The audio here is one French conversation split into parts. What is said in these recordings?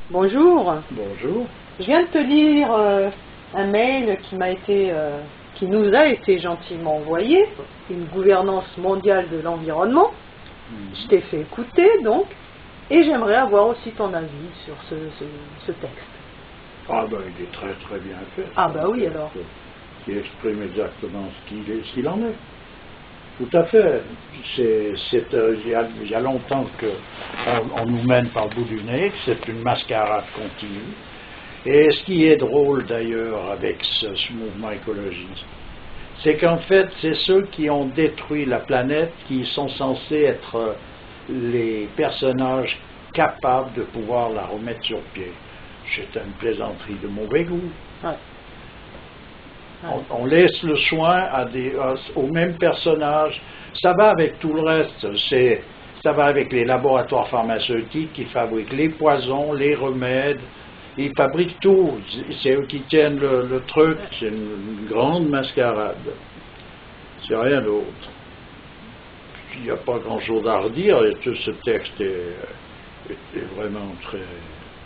Bonjour. Bonjour. Je viens de te lire un mail qui nous a été gentiment envoyé, une gouvernance mondiale de l'environnement. Je t'ai fait écouter donc, et j'aimerais avoir aussi ton avis sur ce texte. Ah ben il est très très bien fait. Ah ben oui alors. Qui exprime exactement ce qu'il en est. Tout à fait. Il y a longtemps qu'on nous mène par le bout du nez, que c'est une mascarade continue. Et ce qui est drôle d'ailleurs avec ce mouvement écologiste, c'est qu'en fait, c'est ceux qui ont détruit la planète qui sont censés être les personnages capables de pouvoir la remettre sur pied. C'est une plaisanterie de mauvais goût. Ouais. On laisse le soin aux mêmes personnages. Ça va avec tout le reste. Ça va avec les laboratoires pharmaceutiques qui fabriquent les poisons, les remèdes. Ils fabriquent tout. C'est eux qui tiennent le truc. C'est une grande mascarade. C'est rien d'autre. Il n'y a pas grand-chose à redire. Et tout ce texte est vraiment très...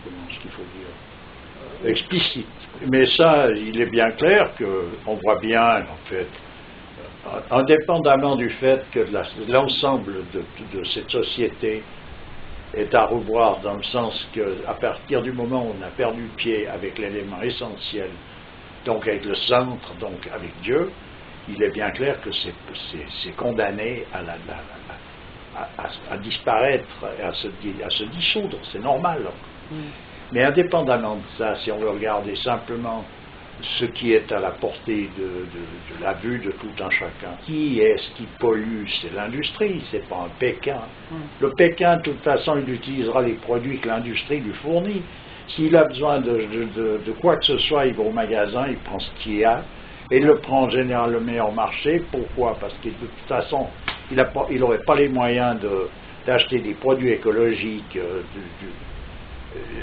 Comment est-ce qu'il faut dire, explicite. Mais ça, il est bien clair qu'on voit bien, en fait, indépendamment du fait que l'ensemble de cette société est à revoir dans le sens qu'à partir du moment où on a perdu le pied avec l'élément essentiel, donc avec le centre, donc avec Dieu, il est bien clair que c'est condamné à disparaître, à se dissoudre, c'est normal. Mais indépendamment de ça, si on veut regarder simplement ce qui est à la portée de la vue de tout un chacun, qui est-ce qui pollue? C'est l'industrie, c'est pas un Pékin. Le Pékin, de toute façon, il utilisera les produits que l'industrie lui fournit. S'il a besoin de quoi que ce soit, il va au magasin, il prend ce qu'il y a, et il le prend en général le meilleur marché. Pourquoi? Parce que de toute façon, il n'aurait pas les moyens d'acheter des produits écologiques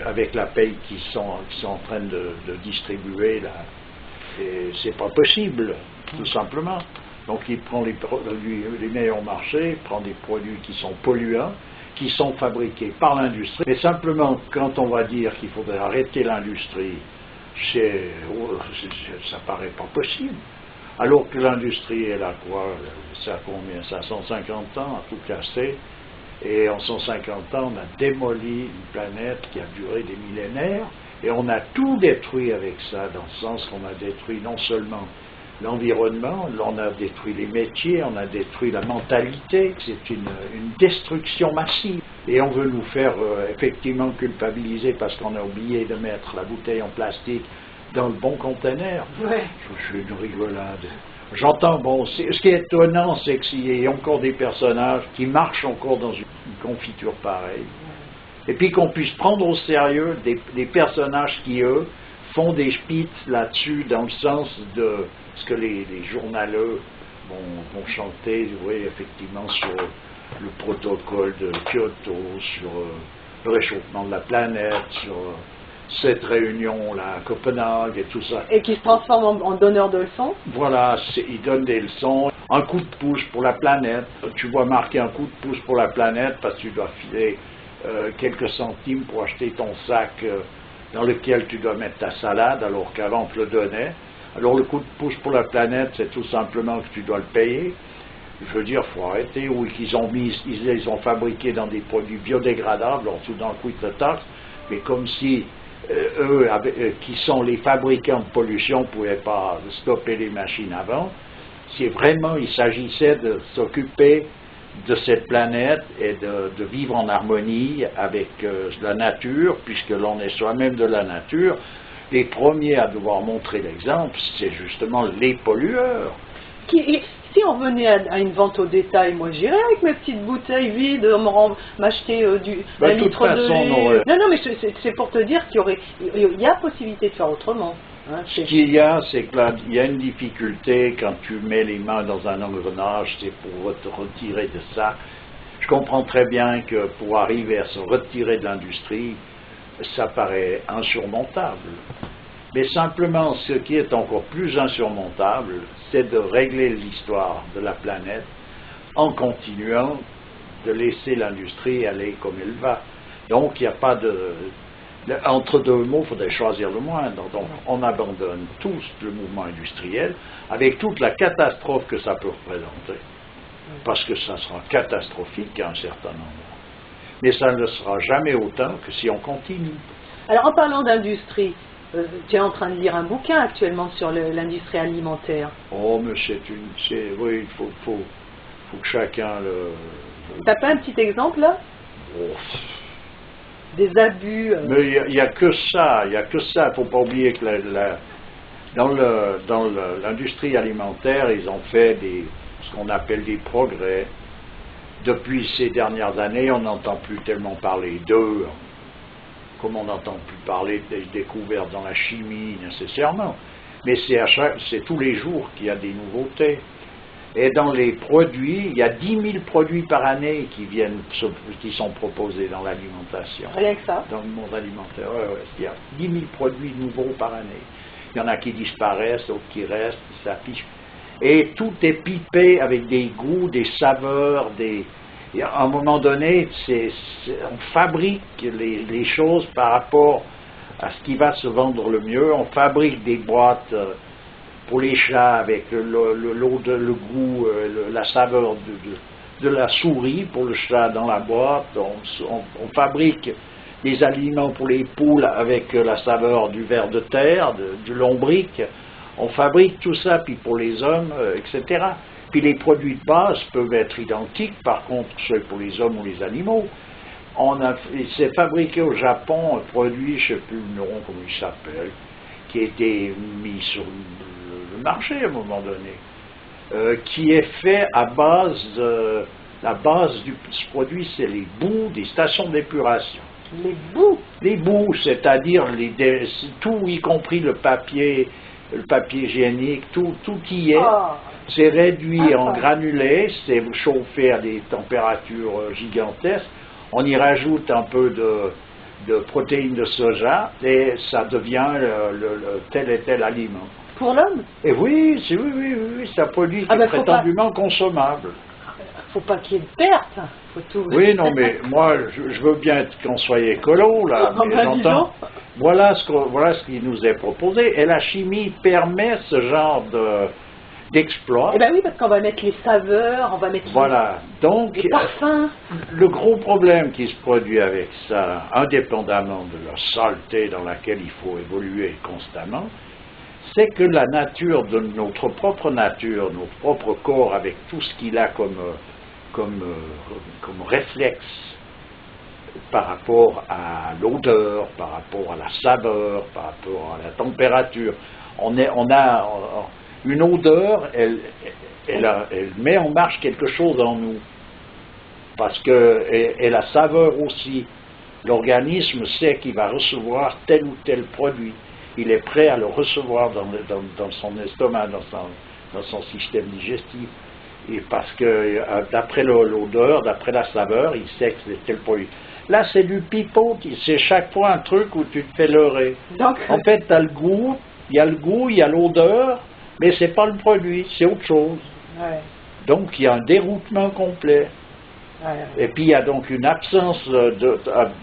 avec la paye qu'ils sont en train de distribuer là. Et c'est pas possible, tout simplement. Donc il prend les meilleurs marchés, il prend des produits qui sont polluants, qui sont fabriqués par l'industrie. Mais simplement, quand on va dire qu'il faudrait arrêter l'industrie, ça paraît pas possible. Alors que l'industrie, elle a quoi? Ça a combien? Ça a 150 ans à tout casser. Et en 150 ans, on a démoli une planète qui a duré des millénaires, et on a tout détruit avec ça, dans le sens qu'on a détruit non seulement l'environnement, on a détruit les métiers, on a détruit la mentalité. C'est une destruction massive. Et on veut nous faire effectivement culpabiliser parce qu'on a oublié de mettre la bouteille en plastique dans le bon conteneur. Ouais. C'est une rigolade. J'entends, bon, ce qui est étonnant, c'est qu'il y ait encore des personnages qui marchent encore dans une confiture pareille. Et puis qu'on puisse prendre au sérieux des personnages qui, eux, font des spits là-dessus, dans le sens de ce que les journaleux vont chanter, oui, effectivement, sur le protocole de Kyoto, sur le réchauffement de la planète, sur cette réunion-là à Copenhague et tout ça. Et qui se transforme en donneur de leçons. Voilà, ils donnent des leçons, un coup de pouce pour la planète. Tu vois marquer un coup de pouce pour la planète parce que tu dois filer quelques centimes pour acheter ton sac dans lequel tu dois mettre ta salade, alors qu'avant on te le donnait. Alors le coup de pouce pour la planète, c'est tout simplement que tu dois le payer. Je veux dire, il faut arrêter, ou qu'ils ils ont fabriqué dans des produits biodégradables, alors tout d'un coup ils te taxent, mais comme si eux, qui sont les fabricants de pollution, ne pouvaient pas stopper les machines avant. Si vraiment il s'agissait de s'occuper de cette planète et de vivre en harmonie avec la nature, puisque l'on est soi-même de la nature, les premiers à devoir montrer l'exemple, c'est justement les pollueurs. Si on venait à une vente au détail, moi j'irais avec mes petites bouteilles vides, m'acheter un litre de lait. Non, mais c'est pour te dire qu'il y a possibilité de faire autrement. Hein, ce qu'il y a, c'est qu'il y a une difficulté quand tu mets les mains dans un engrenage, c'est pour te retirer de ça. Je comprends très bien que pour arriver à se retirer de l'industrie, ça paraît insurmontable. Mais simplement, ce qui est encore plus insurmontable, c'est de régler l'histoire de la planète en continuant de laisser l'industrie aller comme elle va. Donc, il n'y a pas Entre deux mots, il faudrait choisir le moindre. Donc, on abandonne tous le mouvement industriel avec toute la catastrophe que ça peut représenter. Parce que ça sera catastrophique à un certain endroit. Mais ça ne sera jamais autant que si on continue. Alors, en parlant d'industrie, tu es en train de lire un bouquin actuellement sur l'industrie alimentaire. Oh, mais oui, il faut que chacun le... T'as pas un petit exemple, là? Oh. Des abus. Mais il n'y a que ça, il n'y a que ça. Il ne faut pas oublier que dans l'industrie alimentaire, ils ont fait ce qu'on appelle des progrès. Depuis ces dernières années, on n'entend plus tellement parler d'eux, comme on n'entend plus parler des découvertes dans la chimie nécessairement. Mais c'est tous les jours qu'il y a des nouveautés. Et dans les produits, il y a 10 000 produits par année qui sont proposés dans l'alimentation. Rien que ça. Dans le monde alimentaire, il y a 10 000 produits nouveaux par année. Il y en a qui disparaissent, d'autres qui restent, qui s'affichent. Et tout est pipé avec des goûts, des saveurs, à un moment donné, on fabrique les choses par rapport à ce qui va se vendre le mieux. On fabrique des boîtes pour les chats avec le goût, la saveur de la souris pour le chat dans la boîte. On fabrique des aliments pour les poules avec la saveur du ver de terre, du lombric. On fabrique tout ça, puis pour les hommes, etc. Puis les produits de base peuvent être identiques, par contre, ceux pour les hommes ou les animaux. C'est fabriqué au Japon un produit, je ne sais plus le nom, comment il s'appelle, qui a été mis sur le marché à un moment donné, qui est fait à base, la base du produit, c'est les boues des stations d'épuration. Les boues? Les boues, c'est-à-dire tout, y compris le papier hygiénique, tout y est. Oh. C'est réduit en granulés, c'est chauffé à des températures gigantesques. On y rajoute un peu de protéines de soja et ça devient tel et tel aliment. Pour l'homme? Et oui, c'est un produit qui est prétendument consommable. Faut pas qu'il y ait de perte. Faut tout... Oui, non, mais moi, je veux bien qu'on soit écolo, là, mais j'entends. Voilà ce qui nous est proposé. Et la chimie permet ce genre d'exploit. Eh bien oui, parce qu'on va mettre les saveurs, on va mettre les parfums. Le gros problème qui se produit avec ça, indépendamment de la saleté dans laquelle il faut évoluer constamment, c'est que la nature de notre propre nature, notre propre corps, avec tout ce qu'il a comme réflexe par rapport à l'odeur, par rapport à la saveur, par rapport à la température, on a une odeur, elle met en marche quelque chose en nous. Parce que, et la saveur aussi, l'organisme sait qu'il va recevoir tel ou tel produit. Il est prêt à le recevoir dans son estomac, dans son système digestif. Et parce que d'après l'odeur, d'après la saveur, il sait que c'est tel produit. Là, c'est du pipeau, c'est chaque fois un truc où tu te fais leurrer. Donc, en fait, tu as le goût, il y a l'odeur, mais c'est pas le produit, c'est autre chose. Ouais. Donc, il y a un déroutement complet. Ouais. Et puis, il y a donc une absence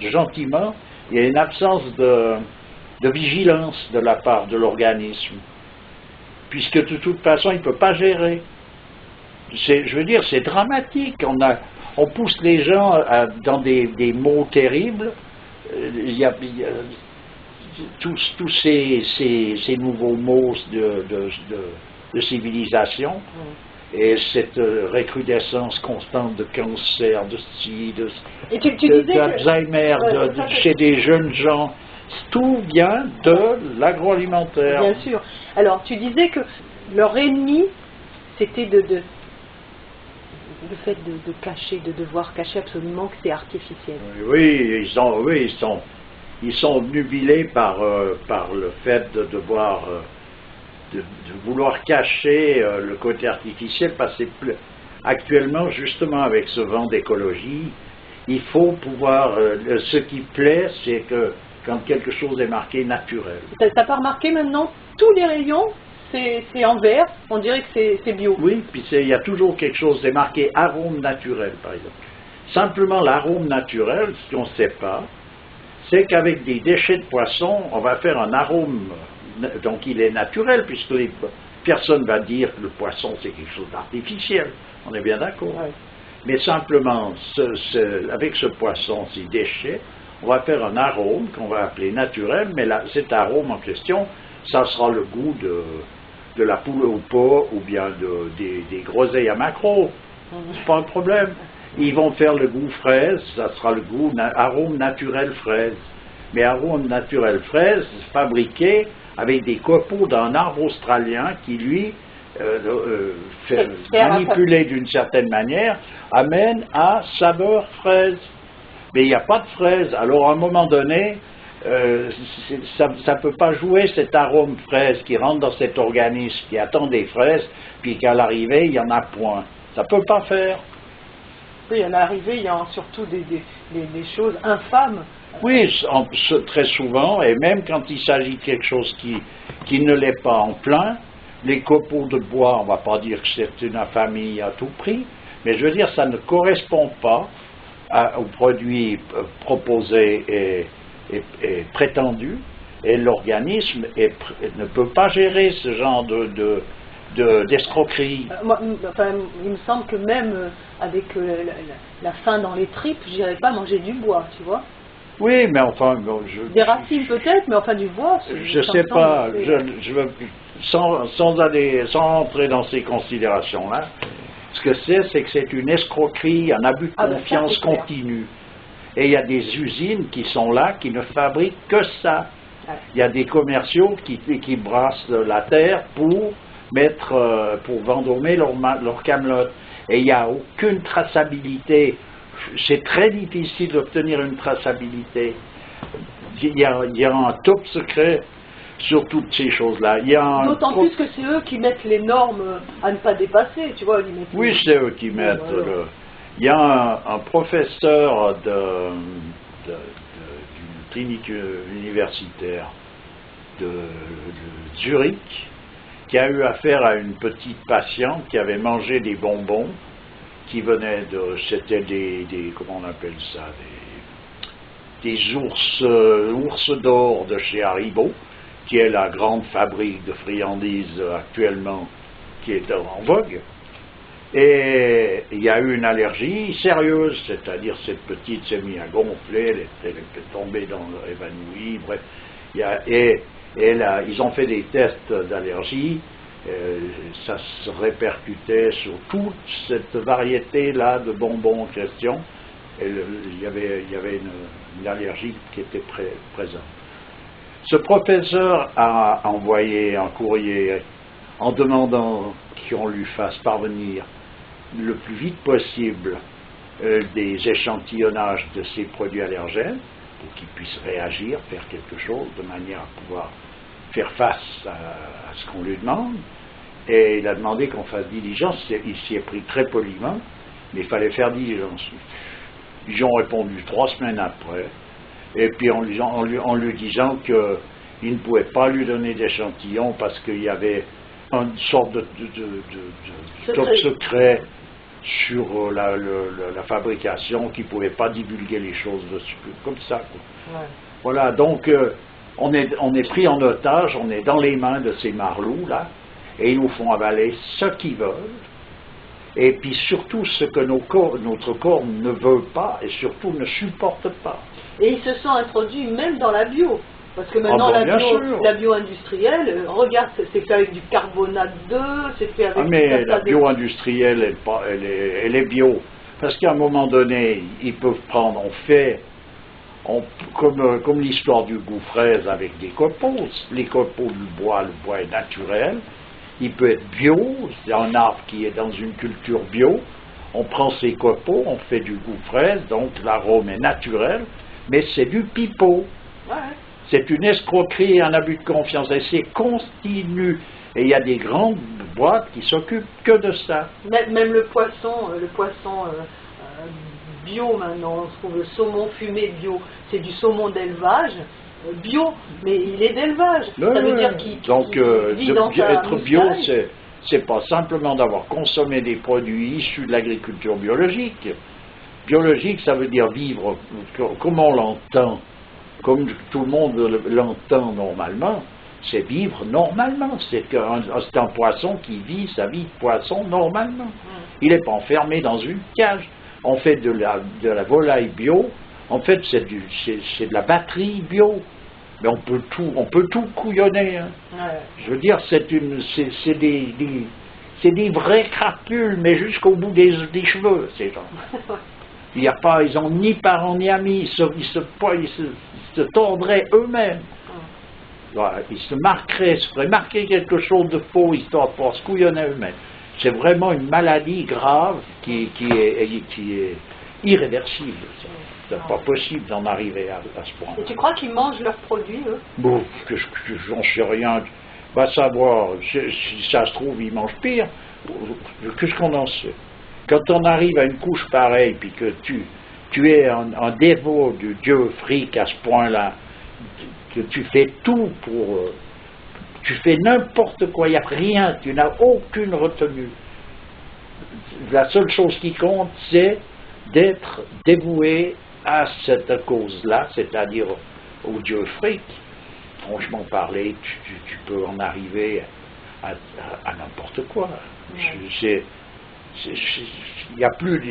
gentiment, il y a une absence de vigilance de la part de l'organisme. Puisque de toute façon, il ne peut pas gérer. Je veux dire, c'est dramatique. On pousse les gens dans des maux terribles. Il y a tous ces nouveaux maux de civilisation et cette recrudescence constante de cancer, d'Alzheimer, chez des jeunes gens. Tout vient de l'agroalimentaire. Bien sûr. Alors, tu disais que leur ennemi, c'était le fait de cacher, de devoir cacher absolument que c'est artificiel. Oui, ils sont obnubilés par le fait de devoir, de vouloir cacher le côté artificiel, parce que actuellement, justement, avec ce vent d'écologie, il faut pouvoir, ce qui plaît, c'est que quand quelque chose est marqué naturel. T'as pas remarqué maintenant, tous les rayons, c'est en vert, on dirait que c'est bio. Oui, puis il y a toujours quelque chose, c'est marqué arôme naturel, par exemple. Simplement l'arôme naturel, ce qu'on ne sait pas, c'est qu'avec des déchets de poisson, on va faire un arôme, donc il est naturel, puisque personne ne va dire que le poisson c'est quelque chose d'artificiel, on est bien d'accord. Ouais. Mais simplement, avec ce poisson, ces déchets, on va faire un arôme qu'on va appeler naturel, mais là, cet arôme en question, ça sera le goût de la poule au pot ou bien des groseilles à maquereau. C'est pas un problème. Ils vont faire le goût fraise, ça sera le goût arôme naturel fraise. Mais arôme naturel fraise fabriqué avec des copeaux d'un arbre australien qui, lui, manipulé d'une certaine manière, amène à saveur fraise. Mais il n'y a pas de fraise. Alors à un moment donné, ça ne peut pas jouer cet arôme fraise qui rentre dans cet organisme, qui attend des fraises, puis qu'à l'arrivée, il n'y en a point. Ça ne peut pas faire. Oui, à l'arrivée, il y a surtout des choses infâmes. Oui, très souvent, et même quand il s'agit de quelque chose qui ne l'est pas en plein, les copeaux de bois, on ne va pas dire que c'est une infamie à tout prix, mais je veux dire, ça ne correspond pas aux produits proposés et prétendus, et l'organisme ne peut pas gérer ce genre d'escroquerie. Il me semble que même avec la faim dans les tripes, je n'irais pas manger du bois, tu vois. Oui, mais enfin... des racines peut-être, mais enfin du bois... Je ne sais pas, je veux, sans entrer dans ces considérations-là, ce que c'est que c'est une escroquerie, un abus de confiance continu. Et il y a des usines qui sont là, qui ne fabriquent que ça. Il y a des commerciaux qui brassent la terre pour vendômer leur camelote. Et il n'y a aucune traçabilité. C'est très difficile d'obtenir une traçabilité. Il y a un top secret sur toutes ces choses-là. D'autant plus que c'est eux qui mettent les normes à ne pas dépasser, tu vois. Oui, c'est eux qui mettent. Il y a un professeur d'une clinique universitaire de Zurich qui a eu affaire à une petite patiente qui avait mangé des bonbons qui venaient c'était comment on appelle ça, des ours d'or de chez Haribo, qui est la grande fabrique de friandises actuellement qui est en vogue. Et il y a eu une allergie sérieuse, c'est-à-dire cette petite s'est mise à gonfler, elle est tombée évanouie, bref. Ils ont fait des tests d'allergie, ça se répercutait sur toute cette variété-là de bonbons en question, et il y avait une allergie qui était présente. Ce professeur a envoyé un courrier en demandant qu'on lui fasse parvenir le plus vite possible des échantillonnages de ces produits allergènes pour qu'ils puissent réagir, faire quelque chose de manière à pouvoir faire face à ce qu'on lui demande. Et il a demandé qu'on fasse diligence. Il s'y est pris très poliment, mais il fallait faire diligence. Ils ont répondu 3 semaines après, et puis en lui disant qu'il ne pouvait pas lui donner d'échantillons parce qu'il y avait une sorte de top secret sur la fabrication, qui ne pouvait pas divulguer les choses dessus, comme ça. Quoi. Ouais. Voilà, donc on est pris en otage, on est dans les mains de ces marlous là, et ils nous font avaler ce qu'ils veulent, et puis surtout ce que notre corps ne veut pas et surtout ne supporte pas. Et ils se sont introduits même dans la bio. Parce que maintenant, la bio industrielle, regarde, c'est fait avec du carbonate d'œuf, c'est fait avec... mais la bio industrielle, elle est bio. Parce qu'à un moment donné, ils peuvent prendre, comme l'histoire du goût fraise avec des copeaux. Les copeaux du bois, le bois est naturel. Il peut être bio, c'est un arbre qui est dans une culture bio. On prend ces copeaux, on fait du goût fraise, donc l'arôme est naturel, mais c'est du pipeau. Ouais. C'est une escroquerie et un abus de confiance, et c'est continu. Et il y a des grandes boîtes qui s'occupent que de ça. Même le poisson bio maintenant, on trouve le saumon fumé bio, c'est du saumon d'élevage bio, mais il est d'élevage. Ça veut dire qu'il être bio, c'est pas simplement d'avoir consommé des produits issus de l'agriculture biologique. Biologique, ça veut dire vivre comme on l'entend. comme tout le monde l'entend normalement, c'est vivre normalement. C'est un poisson qui vit sa vie de poisson normalement. Il n'est pas enfermé dans une cage. On fait de la volaille bio, en fait c'est de la batterie bio. Mais on peut tout couillonner. Hein. Ouais. Je veux dire, c'est des vrais crapules, mais jusqu'au bout des cheveux, ces gens. Il y a pas, ils ont ni parents ni amis, ils se tordraient eux-mêmes. Voilà, ils se feraient marquer quelque chose de faux, histoire de pouvoir se couillonner eux-mêmes. C'est vraiment une maladie grave qui est irréversible. C'est pas possible d'en arriver à ce point. Et tu crois qu'ils mangent leurs produits, eux? Bon, j'en sais rien. Va savoir, si ça se trouve, ils mangent pire. Qu'est-ce qu'on en sait? Quand on arrive à une couche pareille, puis que tu es un dévot du dieu fric à ce point-là, que tu fais tout pour... tu fais n'importe quoi, il n'y a rien, tu n'as aucune retenue. La seule chose qui compte, c'est d'être dévoué à cette cause-là, c'est-à-dire au dieu fric. Franchement parler, tu peux en arriver à n'importe quoi. Il y a plus,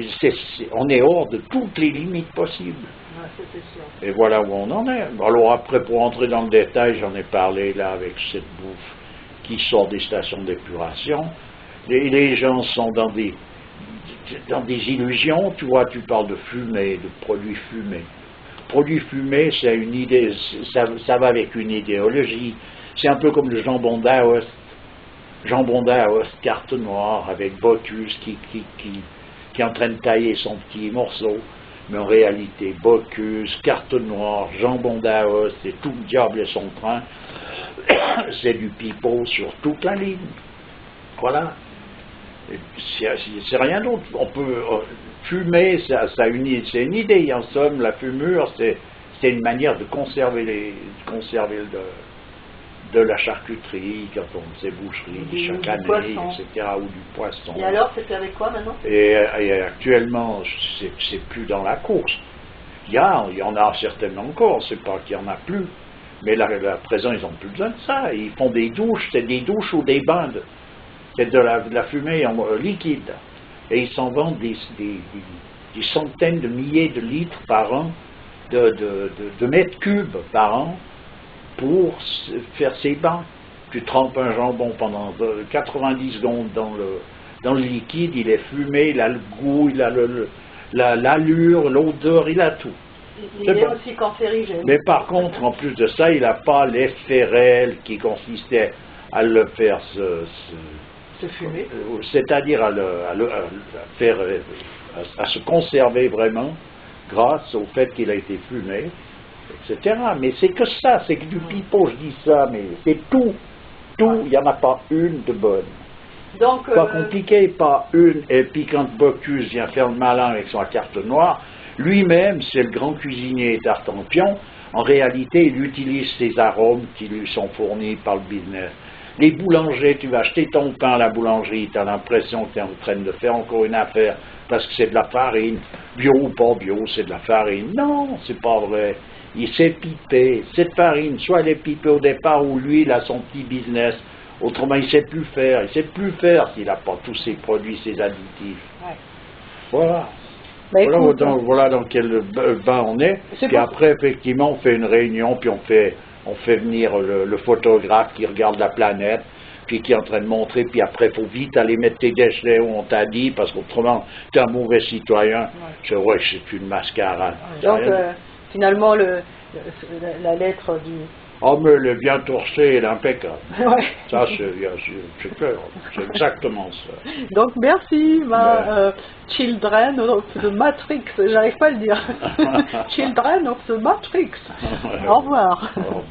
on est hors de toutes les limites possibles. Ouais, c'est sûr. Et voilà où on en est. Alors après, pour entrer dans le détail, j'en ai parlé là avec cette bouffe qui sort des stations d'épuration. Les gens sont dans des illusions. Tu vois, tu parles de fumée, de produits fumés. Produits fumés, c'est une idée, ça va avec une idéologie. C'est un peu comme le jambon d'Aoste. Jambon d'Aoste, carte noire, avec Bocuse qui est en train de tailler son petit morceau. Mais en réalité, Bocuse, carte noire, jambon d'Aoste, et tout le diable et son train, c'est du pipeau sur toute la ligne. Voilà. C'est rien d'autre. On peut fumer, c'est une idée. En somme, la fumure, c'est une manière de conserver de la charcuterie, quand on faisait boucherie, chaque année, etc., ou du poisson. Et alors, c'était avec quoi maintenant? Et actuellement, c'est plus dans la course. Il y en a certainement encore, c'est pas qu'il y en a plus, mais à présent, ils n'ont plus besoin de ça. Ils font des douches, c'est des douches ou des bains, c'est de la fumée liquide. Et ils s'en vendent des centaines de milliers de litres par an, de mètres cubes par an, pour faire ces bains. Tu trempes un jambon pendant 90 secondes dans le liquide, il est fumé, il a le goût, il a l'allure, l'odeur, il a tout. Il est aussi cancérigène. Mais par contre, en plus de ça, il n'a pas l'effet réel qui consistait à le faire se fumer. C'est-à-dire à se conserver vraiment grâce au fait qu'il a été fumé, etc. Mais c'est que ça, c'est que du pipeau, je dis ça, mais c'est tout, il n'y en a pas une de bonne. Donc, pas compliqué, pas une. Et puis quand Bocuse vient faire le malin avec sa carte noire, lui-même, c'est le grand cuisinier Tartampion. En réalité, il utilise ces arômes qui lui sont fournis par le business. Les boulangers, tu vas acheter ton pain à la boulangerie, tu as l'impression que tu es en train de faire encore une affaire parce que c'est de la farine. Bio ou pas bio, c'est de la farine. Non, c'est pas vrai. Il sait piper. Cette farine, soit elle est pipée au départ ou lui, il a son petit business. Autrement, il ne sait plus faire. Il ne sait plus faire s'il n'a pas tous ses produits, ses additifs. Ouais. Voilà. Voilà dans quel bain on est. Puis après, effectivement, on fait une réunion, puis on fait venir le photographe qui regarde la planète, puis qui est en train de montrer, puis après, il faut vite aller mettre tes déchets où on t'a dit, parce qu'autrement, tu es un mauvais citoyen. Ouais. C'est vrai que c'est une mascarade. Ouais. Donc, finalement, la lettre du... Oh, mais elle est bien torsée, elle est impeccable. Ouais. Ça, c'est clair. C'est exactement ça. Donc, merci, Children of the Matrix. J'arrive pas à le dire. Children of the Matrix. Au revoir. Au revoir.